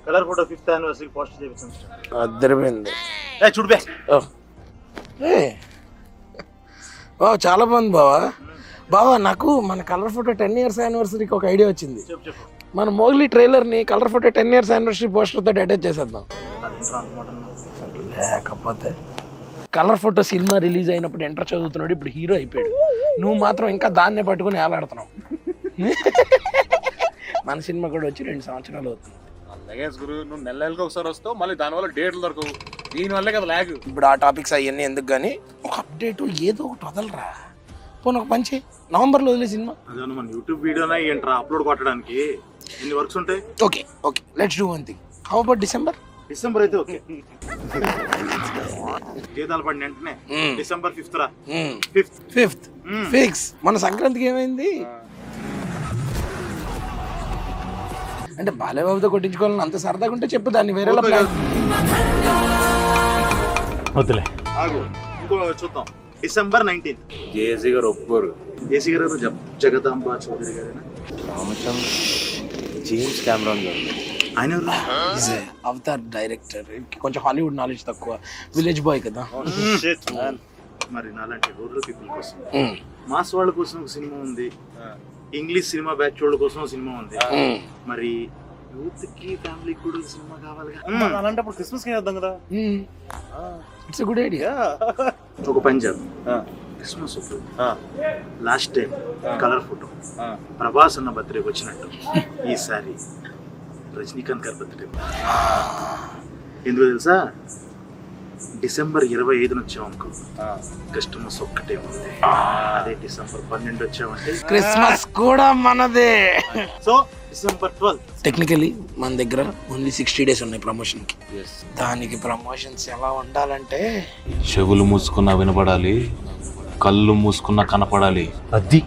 Colour photo 5th anniversary post చేయించాం. అద్దరిపోయింది. చూడు బే. బావా చాలా బాగుంది బావా. నాకు మన కలర్ ఫోటో 10 years యానివర్సరీకి ఒక ఐడియా వచ్చింది. చెప్పు. మన మోగ్లీ ట్రైలర్ని కలర్ ఫోటో 10 years యానివర్సరీ పోస్టర్తో అటాచ్ చేసేద్దాం. లేకపోతే కలర్ ఫోటో సినిమా రిలీజ్ అయినప్పుడు ఎంటర్ చదువుతున్నాడు, ఇప్పుడు హీరో అయిపోయాడు. నువ్వు మాత్రం ఇంకా దాన్నే పట్టుకుని ఏలాడుతున్నావు. మన సినిమా కూడా వచ్చి 2 సంవత్సరాలు అవుతుంది. గురు నువ్వు నెలలకు ఒకసారి వస్తావు, మళ్ళీ దానివల్ల డేట్లు దొరకవు. దీనివల్లే కదా లాగ్. ఇప్పుడు ఆ టాపిక్స్ అవన్నీ ఎందుకు కానీ ఒక అప్డేట్ ఏదో ఒకటి వదలరా. పోనీ ఒక మంచి నవంబర్లో వదిలే సినిమా. అదే మన యూట్యూబ్ వీడియోనా ఏంట్రా అప్లోడ్ కొట్టడానికి ఎన్ని వర్క్స్ ఉంటాయి. Okay let's do one thing. How about December అయితే ఓకే. గీతాలు పడిన వెంటనే December 5th రా. 5th fix. మన సంక్రాంతికి ఏమైంది అంటే బాలేబాబుతో కొట్టించుకోవాలని అంత సరదాగా ఉంటే చెప్పు, దాన్ని వేరేలా ప్లాన్. వద్దులే ఆగు, ఇంకో చూద్దాం. December 19th జేసీ గారు ఒప్పుకోరు. జేసీ గారు జగదాంబ చౌదరి గారేనా? జేమ్స్ కెమెరాన్ గారు. ఆయన అవతార్ డైరెక్టర్, కొంచెం హాలీవుడ్ నాలెడ్జ్ తక్కువ, విలేజ్ బాయ్ కదా. మరి నాలాంటి రూరల్ పీపుల్ కోసం, మాస్ వాళ్ళ కోసం ఒక సినిమా ఉంది, ఇంగ్లీష్ సినిమా బ్యాచ్ వాళ్ళ కోసం ఒక సినిమా ఉంది, మరి యూత్ కి ఫ్యామిలీకి కూడా సినిమా కావాలిగా. అలాంటప్పుడు క్రిస్మస్ కి వేద్దాం కదా. It's good idea. ఒక Punjab Christmas last time colour photo Prabhas అన్న బర్త్డేకి వచ్చినట్టు ఈసారి రజనీకాంత్ గారి బర్త్డే. ఎందుకు తెలుసా? December 25న వచ్చామనుకో క్రిస్మస్ ఒక్కటే ఉంది. అదే December 12 వచ్చామంటే క్రిస్మస్ కూడా మనదే. సో December 12 టెక్నికలీ మన దగ్గర ఓన్లీ 60 days ఉన్నాయి ప్రమోషన్ కి. దానికి ప్రమోషన్స్ ఎలా ఉండాలంటే చెవులు మూసుకున్నా వినపడాలి, కళ్ళు మూసుకున్నా కనపడాలి. అది